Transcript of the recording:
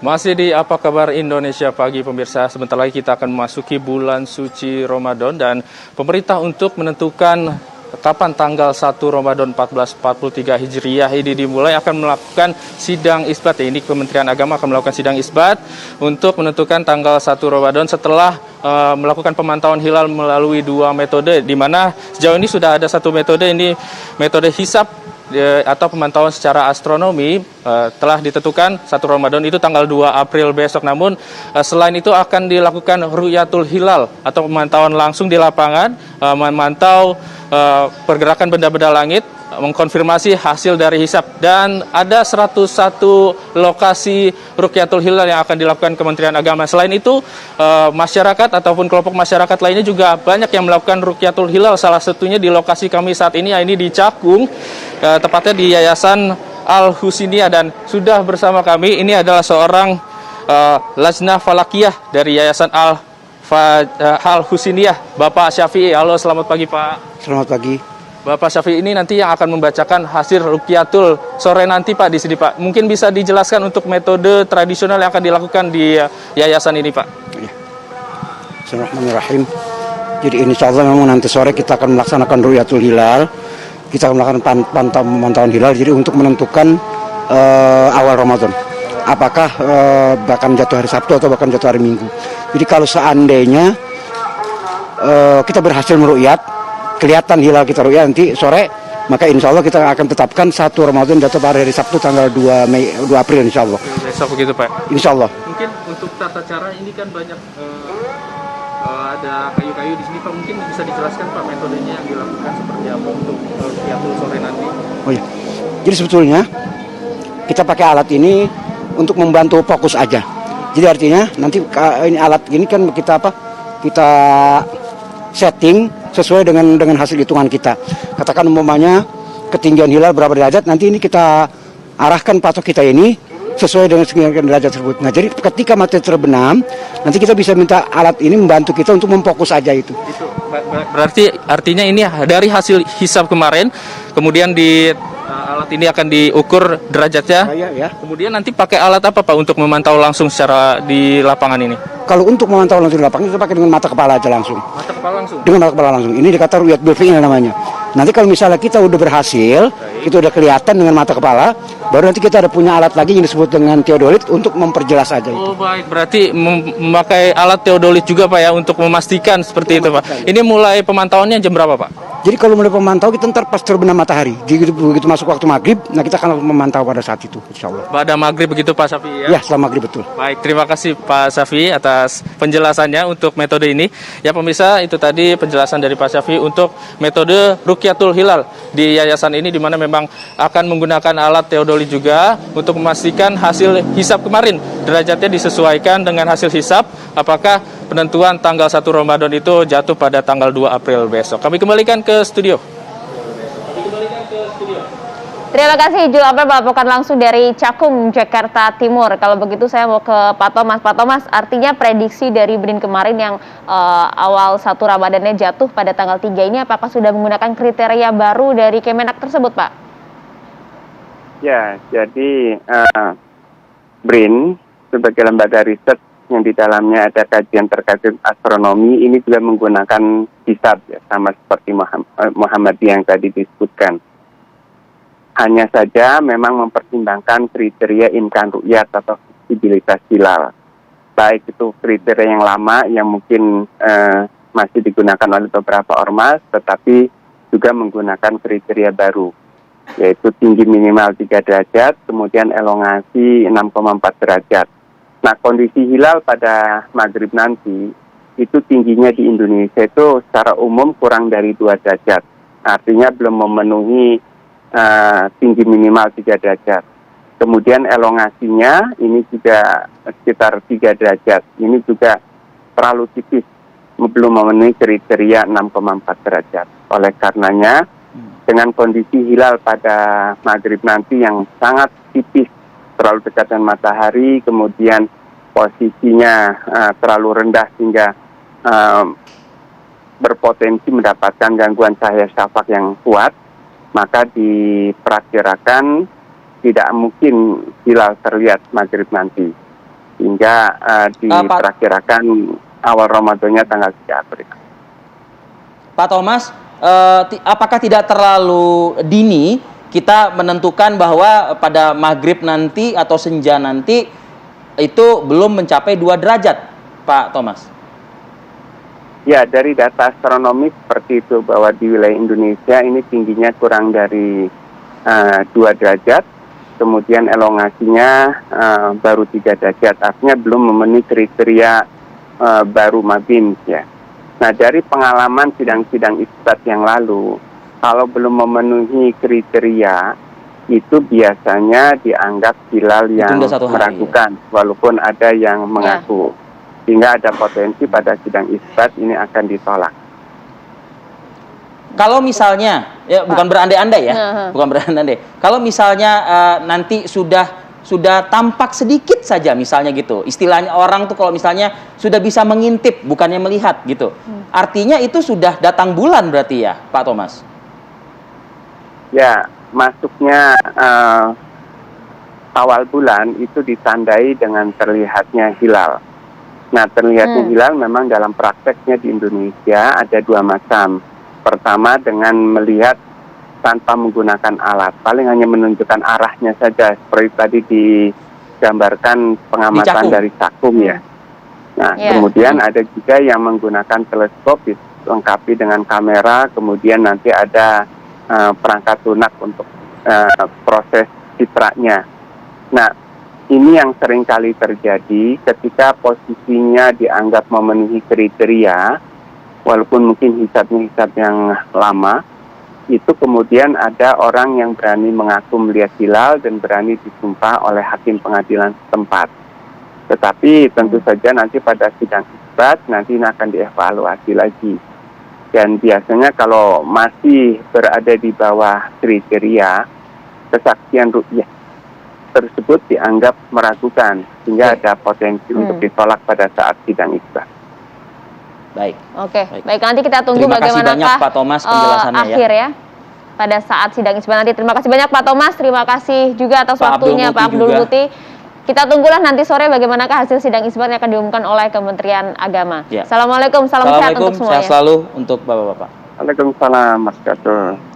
Masih di Apa Kabar Indonesia Pagi pemirsa, sebentar lagi kita akan memasuki bulan suci Ramadan dan pemerintah untuk menentukan kapan tanggal 1 Ramadan 1443 Hijriah ini dimulai akan melakukan sidang isbat. Ini Kementerian Agama akan melakukan sidang isbat untuk menentukan tanggal 1 Ramadan setelah melakukan pemantauan hilal melalui dua metode, di mana sejauh ini sudah ada satu metode, ini metode hisab atau pemantauan secara astronomi telah ditentukan 1 Ramadan itu tanggal 2 April besok. Namun selain itu akan dilakukan ru'yatul hilal atau pemantauan langsung di lapangan, memantau pergerakan benda-benda langit, mengkonfirmasi hasil dari hisab, dan ada 101 lokasi ru'yatul hilal yang akan dilakukan Kementerian Agama. Selain itu masyarakat ataupun kelompok masyarakat lainnya juga banyak yang melakukan ru'yatul hilal, salah satunya di lokasi kami saat ini, ini di Cakung, tepatnya di Yayasan Al-Husiniyah, dan sudah bersama kami ini adalah seorang Lajnah Falakiyah dari Yayasan Al-Husiniyah, Bapak Syafi'i. Halo, selamat pagi Pak. Selamat pagi. Bapak Syafi'i ini nanti yang akan membacakan hasil ruqyatul sore nanti Pak di sini Pak. Mungkin bisa dijelaskan untuk metode tradisional yang akan dilakukan di yayasan ini Pak. Ya. Bismillahirrahmanirrahim. Jadi insya Allah memang nanti sore kita akan melaksanakan ru'yatul hilal. Kita akan melakukan pemantauan hilal jadi untuk menentukan awal Ramadan. Apakah bahkan jatuh hari Sabtu atau bahkan jatuh hari Minggu. Jadi kalau seandainya kita berhasil meru'yat, kelihatan hilal kita ru'yat nanti sore, maka insya Allah kita akan tetapkan 1 Ramadan jatuh pada hari Sabtu tanggal 2 April insya Allah. Besok begitu Pak? Insya Allah. Mungkin untuk tata cara ini kan banyak ada kayu-kayu di sini Pak, mungkin bisa dijelaskan Pak metodenya yang dilakukan seperti apa untuk ru'yatul sore nanti? Oh iya, jadi sebetulnya kita pakai alat ini untuk membantu fokus aja. Jadi artinya nanti ini alat ini kan kita setting sesuai dengan hasil hitungan kita. Katakan umpamanya ketinggian hilal berapa derajat, nanti ini kita arahkan patok kita ini sesuai dengan sekian derajat tersebut. Nah, jadi ketika matahari terbenam, nanti kita bisa minta alat ini membantu kita untuk memfokus aja itu. Berarti artinya ini dari hasil hisab kemarin, kemudian di alat ini akan diukur derajatnya. Ya. Kemudian nanti pakai alat apa Pak untuk memantau langsung secara di lapangan ini? Kalau untuk memantau langsung di lapangan kita pakai dengan mata kepala aja langsung. Mata kepala langsung? Dengan mata kepala langsung. Ini dikata ru'yat bil fi'il namanya. Nanti kalau misalnya kita udah berhasil, itu udah kelihatan dengan mata kepala, baru nanti kita ada punya alit lagi yang disebut dengan teodolit untuk memperjelas aja itu. Oh baik, berarti memakai alat teodolit juga Pak ya untuk memastikan seperti itu Pak. Ini mulai pemantauannya jam berapa Pak? Jadi kalau mulai pemantau kita ntar pas terbenam matahari, begitu masuk waktu maghrib, nah kita akan memantau pada saat itu, insya Allah. Pada maghrib begitu Pak Syafi'i ya? Ya, setelah maghrib betul. Baik, terima kasih Pak Syafi'i atas penjelasannya untuk metode ini. Ya pemirsa, itu tadi penjelasan dari Pak Syafi'i untuk metode ruqyatul hilal di yayasan ini, di mana memang akan menggunakan alat teodolit juga untuk memastikan hasil hisab kemarin derajatnya disesuaikan dengan hasil hisab, apakah penentuan tanggal 1 Ramadan itu jatuh pada tanggal 2 April besok. Kami kembalikan ke studio. Terima kasih Jul Apel melaporkan langsung dari Cakung, Jakarta Timur. Kalau begitu saya mau ke Pak Thomas. Pak Thomas, artinya prediksi dari BRIN kemarin yang awal 1 Ramadannya jatuh pada tanggal 3 ini, apakah sudah menggunakan kriteria baru dari Kemenak tersebut Pak? Ya, jadi BRIN sebagai lembaga riset yang di dalamnya ada kajian terkait astronomi, ini juga menggunakan hisab ya, sama seperti Muhammadiyah yang tadi disebutkan. Hanya saja memang mempertimbangkan kriteria imkan ru'yat atau visibilitas hilal. Baik itu kriteria yang lama yang mungkin masih digunakan oleh beberapa ormas, tetapi juga menggunakan kriteria baru, yaitu tinggi minimal 3 derajat, kemudian elongasi 6,4 derajat. Nah, kondisi hilal pada maghrib nanti, itu tingginya di Indonesia itu secara umum kurang dari 2 derajat. Artinya belum memenuhi tinggi minimal 3 derajat. Kemudian elongasinya ini juga sekitar 3 derajat. Ini juga terlalu tipis, belum memenuhi kriteria 6,4 derajat. Oleh karenanya, dengan kondisi hilal pada maghrib nanti yang sangat tipis, terlalu dekat dengan matahari, kemudian posisinya terlalu rendah sehingga berpotensi mendapatkan gangguan cahaya syafaq yang kuat, maka diperkirakan tidak mungkin hilal terlihat maghrib nanti. Hingga diperkirakan awal Ramadannya tanggal 3 April. Pak Thomas, apakah tidak terlalu dini kita menentukan bahwa pada maghrib nanti atau senja nanti itu belum mencapai 2 derajat, Pak Thomas? Ya, dari data astronomi seperti itu, bahwa di wilayah Indonesia ini tingginya kurang dari 2 derajat, kemudian elongasinya baru 3 derajat, artinya belum memenuhi kriteria baru mabim ya. Nah, dari pengalaman sidang-sidang isbat yang lalu, kalau belum memenuhi kriteria, itu biasanya dianggap hilal yang meragukan, walaupun ada yang mengaku. Sehingga ada potensi pada sidang isbat ini akan ditolak. Kalau misalnya, ya bukan berandai-andai ya, bukan berandai-andai. Kalau misalnya nanti sudah tampak sedikit saja misalnya gitu. Istilahnya orang tuh kalau misalnya sudah bisa mengintip, bukannya melihat gitu. Artinya itu sudah datang bulan berarti ya, Pak Thomas? Ya, masuknya awal bulan itu ditandai dengan terlihatnya hilal. Nah, terlihatnya hilal memang dalam prakteknya di Indonesia ada 2 macam. Pertama dengan melihat tanpa menggunakan alat, paling hanya menunjukkan arahnya saja, seperti tadi digambarkan pengamatan dari cakung ya. Nah, kemudian ada juga yang menggunakan teleskop dilengkapi dengan kamera, kemudian nanti ada perangkat lunak untuk proses citranya. Nah, ini yang sering kali terjadi ketika posisinya dianggap memenuhi kriteria, walaupun mungkin hisabnya hisab yang lama, itu kemudian ada orang yang berani mengaku melihat hilal dan berani disumpah oleh hakim pengadilan setempat. Tetapi tentu saja nanti pada sidang isbat nanti akan dievaluasi lagi. Dan biasanya kalau masih berada di bawah kriteria, kesaksian ru'yah tersebut dianggap meragukan, sehingga ada potensi untuk ditolak pada saat sidang isbat. Baik. Oke, baik, nanti kita tunggu bagaimanakah Pak Thomas penjelasannya akhir ya pada saat sidang isbat nanti. Terima kasih banyak Pak Thomas, terima kasih juga atas waktunya Pak Abdul Muti. Kita tunggulah nanti sore bagaimanakah hasil sidang isbat yang akan diumumkan oleh Kementerian Agama. Ya. Assalamualaikum, salam sehat untuk semuanya. Sehat selalu untuk Bapak-bapak. Waalaikumsalam, Mas Gatot.